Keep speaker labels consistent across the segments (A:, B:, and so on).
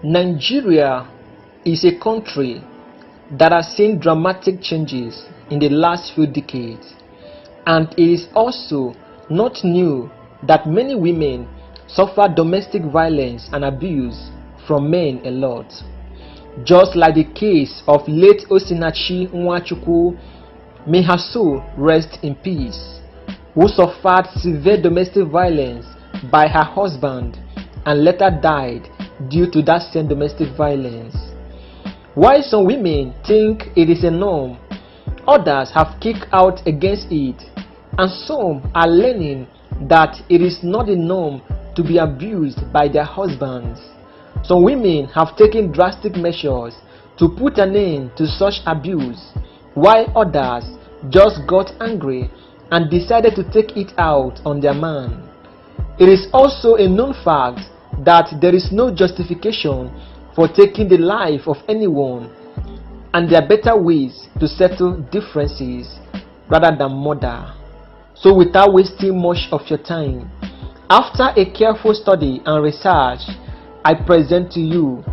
A: Nigeria is a country that has seen dramatic changes in the last few decades, and it is also not new that many women suffer domestic violence and abuse from men a lot. Just like the case of late Osinachi Nwachukwu, may her soul rest in peace, who suffered severe domestic violence by her husband and later died due to that same domestic violence. While some women think it is a norm, others have kicked out against it, and some are learning that it is not the norm to be abused by their husbands. Some women have taken drastic measures to put an end to such abuse, while others just got angry and decided to take it out on their man. It is also a known fact that there is no justification for taking the life of anyone, and there are better ways to settle differences rather than murder. So without wasting much of your time, after a careful study and research, I present to you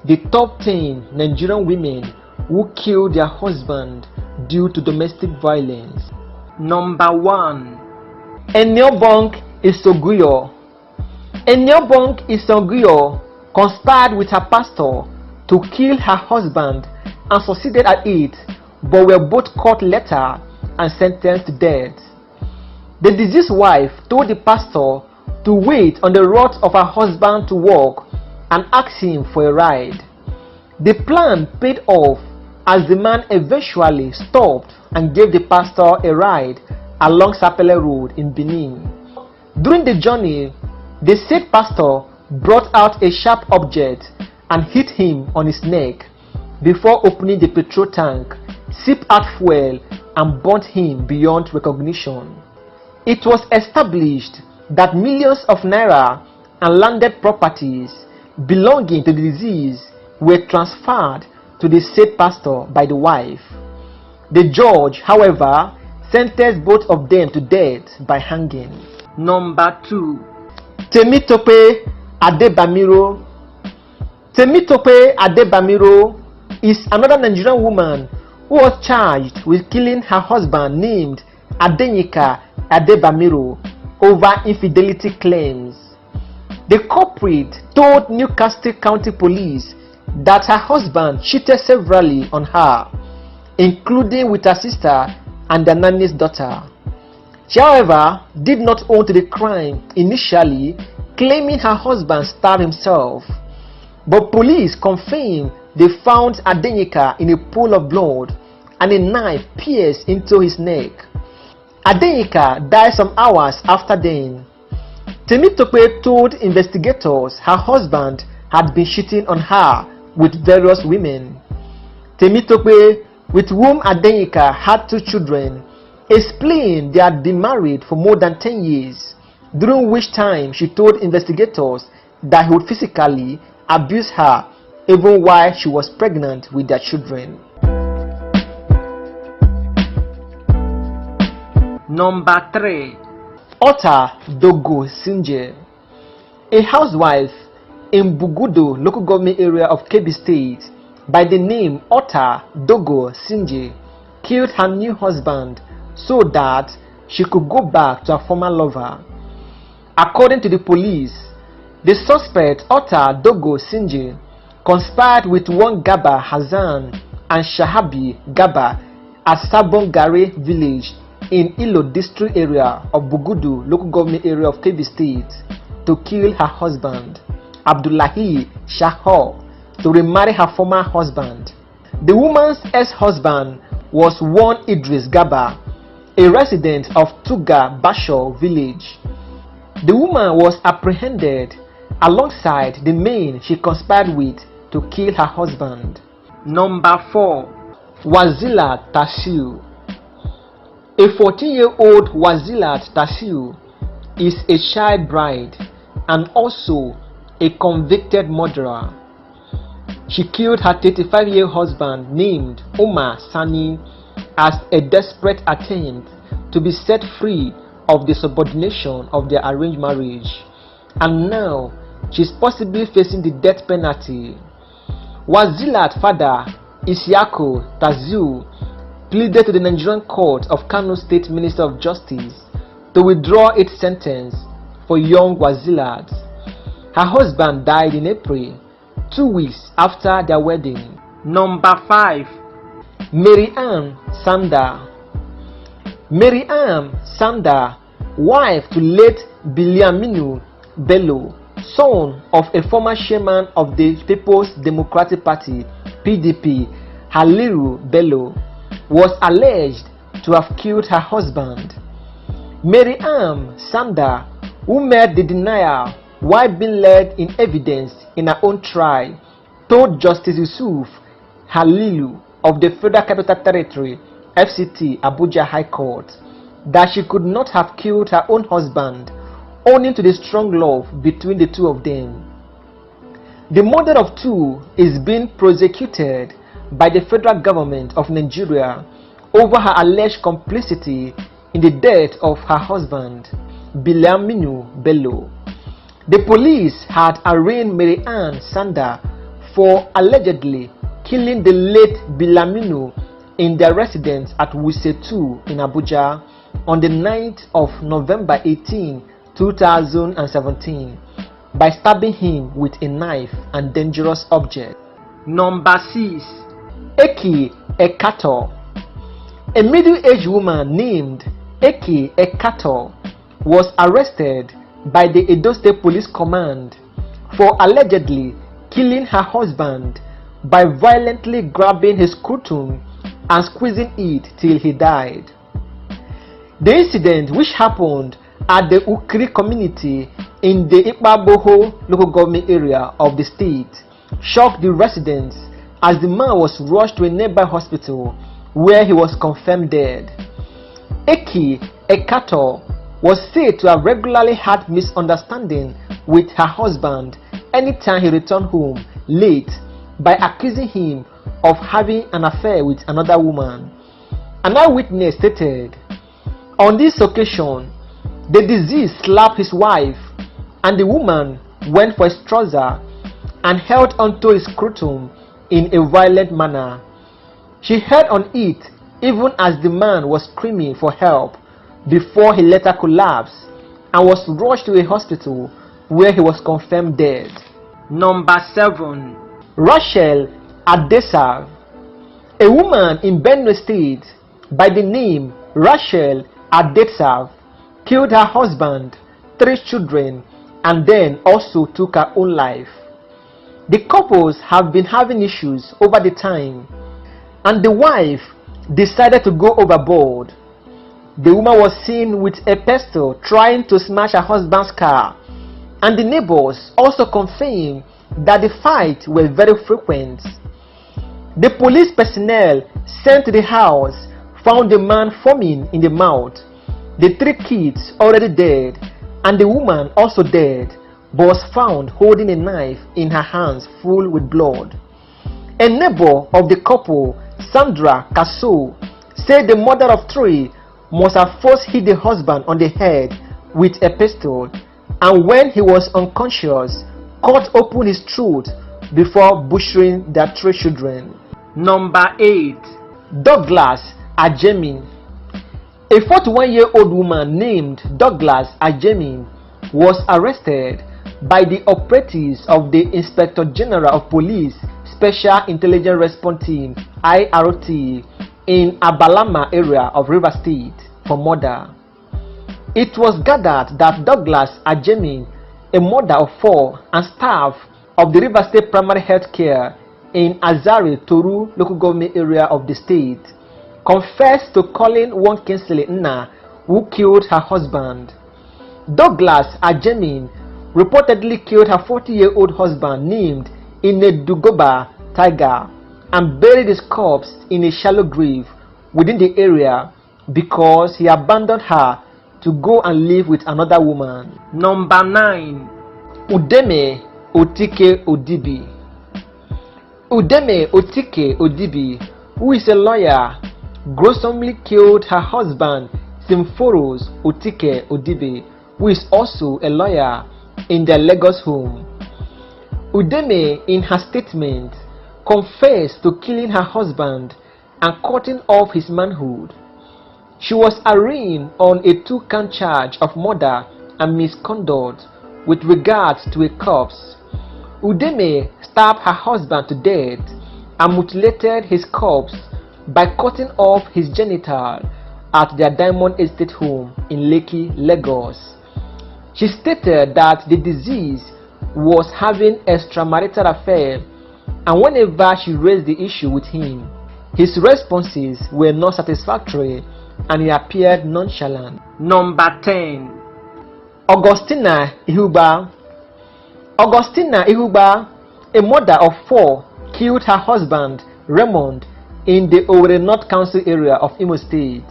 A: the top 10 Nigerian women who killed their husband due to domestic violence. Number 1. Eniobong Isoguyo. Eniobong Isoguyo conspired with her pastor to kill her husband and succeeded at it, but were both caught later and sentenced to death. The deceased wife told the pastor to wait on the road of her husband to walk and asked him for a ride. The plan paid off as the man eventually stopped and gave the pastor a ride along Sapele Road in Benin. During the journey, the said pastor brought out a sharp object and hit him on his neck before opening the petrol tank, sipped out fuel and burnt him beyond recognition. It was established that millions of naira and landed properties belonging to the deceased were transferred to the said pastor by the wife. The judge, however, sentenced both of them to death by hanging. Number 2. Temitope Adebamiro. Temitope Adebamiro is another Nigerian woman who was charged with killing her husband named Adenika Adebamiro over infidelity claims. The culprit told Newcastle County Police that her husband cheated severally on her, including with her sister and the nanny's daughter. She, however, did not own to the crime initially, claiming her husband stabbed himself. But police confirmed they found Adenika in a pool of blood and a knife pierced into his neck. Adenika died some hours after then. Temitope told investigators her husband had been cheating on her with various women. Temitope, with whom Adenika had 2 children, explained they had been married for more than 10 years, during which time she told investigators that he would physically abuse her even while she was pregnant with their children. Number 3. Ota Dogo Sinje. A housewife in Bugudo local government area of Kebbi State by the name Ota Dogo Sinje killed her new husband so that she could go back to her former lover. According to the police, the suspect Ota Dogo Sinje conspired with one Gaba Hassan and Shahabi Gaba at Sabongare village in Ilo district area of Bugudu local government area of Kebbi State to kill her husband, Abdullahi Shahor, to remarry her former husband. The woman's ex-husband was one Idris Gaba, a resident of Tuga Basho village. The woman was apprehended alongside the men she conspired with to kill her husband. Number 4. Wasilla T. A 14-year-old Wasilla T is a child bride and also a convicted murderer. She killed her 35-year-old husband named Omar Sani as a desperate attempt to be set free of the subordination of their arranged marriage, and now she's possibly facing the death penalty. Wasilla's father, Isiako Taziu, pleaded to the Nigerian court of Kano State Minister of Justice to withdraw its sentence for young Wasilla. Her husband died in April, 2 weeks after their wedding. Number 5. Maryam Sand. Maryam Sand, wife to late Biliaminu Bello, son of a former chairman of the People's Democratic Party (PDP), Haliru Bello, was alleged to have killed her husband. Maryam Sand, who made the denial while being led in evidence in her own trial, told Justice Yusuf Halilu of the Federal Capital Territory (FCT) Abuja High Court that she could not have killed her own husband owing to the strong love between the two of them. The mother of two is being prosecuted by the federal government of Nigeria over her alleged complicity in the death of her husband, Biliaminu Bello. The police had arraigned Maryam Sand for allegedly killing the late Biliaminu in their residence at Wasilla T in Abuja on the 9th of November 18, 2017 by stabbing him with a knife and dangerous object. Number 6. Aki E. A middle-aged woman named Aki E. was arrested by the Edo State Police Command for allegedly killing her husband by violently grabbing his scrotum and squeezing it till he died. The incident, which happened at the Ukri community in the Ikpaboho local government area of the state, shocked the residents as the man was rushed to a nearby hospital where he was confirmed dead. Aki E. was said to have regularly had misunderstanding with her husband anytime he returned home late by accusing him of having an affair with another woman. An eyewitness stated, on this occasion, the deceased slapped his wife and the woman went for his trouser and held onto his scrotum in a violent manner. She held on it even as the man was screaming for help before he later collapsed and was rushed to a hospital where he was confirmed dead. Number 7. Rashel Adav. A woman in Benue State by the name Rashel Adav killed her husband, 3 children, and then also took her own life. The couples have been having issues over the time, and the wife decided to go overboard. The woman was seen with a pestle trying to smash her husband's car, and the neighbors also confirmed that the fights were very frequent. The police personnel sent to the house found the man foaming in the mouth, the 3 kids already dead, and the woman also dead, but was found holding a knife in her hands full with blood. A neighbor of the couple, Sandra Kaso, said the mother of 3 must have first hit the husband on the head with a pistol, and when he was unconscious, cut open his throat before butchering their 3 children. Number 8. Douglas Ajemin. A 41-year-old woman named Douglas Ajemin was arrested by the operatives of the Inspector General of Police Special Intelligence Response Team (IRT) in Abalama area of Rivers State for murder. It was gathered that Douglas Ajemin, a mother of 4 and staff of the Rivers State Primary Health Care in Azare Toru local government area of the state, confessed to calling one Kinsley Nna, who killed her husband. Douglas Ajemin reportedly killed her 40-year-old husband named Inedugoba Tiger and buried his corpse in a shallow grave within the area because he abandoned her to go and live with another woman. Number 9. Udeme Otike Odibi. Udeme Otike Odibi, who is a lawyer, gruesomely killed her husband Simforos Otike Odibi, who is also a lawyer, in their Lagos home. Udeme, in her statement, confessed to killing her husband and cutting off his manhood. She was arraigned on a 2-count charge of murder and misconduct with regards to a corpse. Udeme stabbed her husband to death and mutilated his corpse by cutting off his genital at their Diamond Estate home in Lekki, Lagos. She stated that the deceased was having extramarital affair, and whenever she raised the issue with him, his responses were not satisfactory and he appeared nonchalant. Number 10. Augustina Ihuba. Augustina Ihuba, a mother of 4, killed her husband Raymond in the Owerri North Council area of Imo State.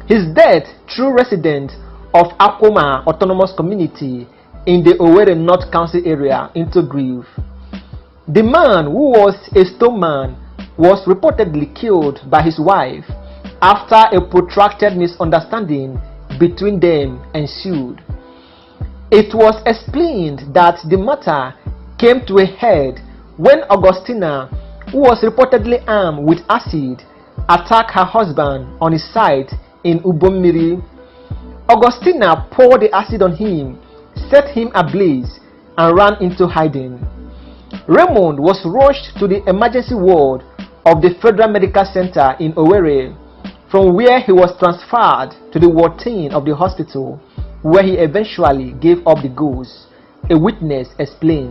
A: His death threw residents of Akoma Autonomous Community in the Owerri North Council area into grief. The man, who was a stoneman, was reportedly killed by his wife after a protracted misunderstanding between them ensued. It was explained that the matter came to a head when Augustina, who was reportedly armed with acid, attacked her husband on his site in Ubommiri. Augustina poured the acid on him, set him ablaze, and ran into hiding. Raymond was rushed to the emergency ward of the Federal Medical Center in Owerri, from where he was transferred to the ward 10 of the hospital, where he eventually gave up the ghost, a witness explained.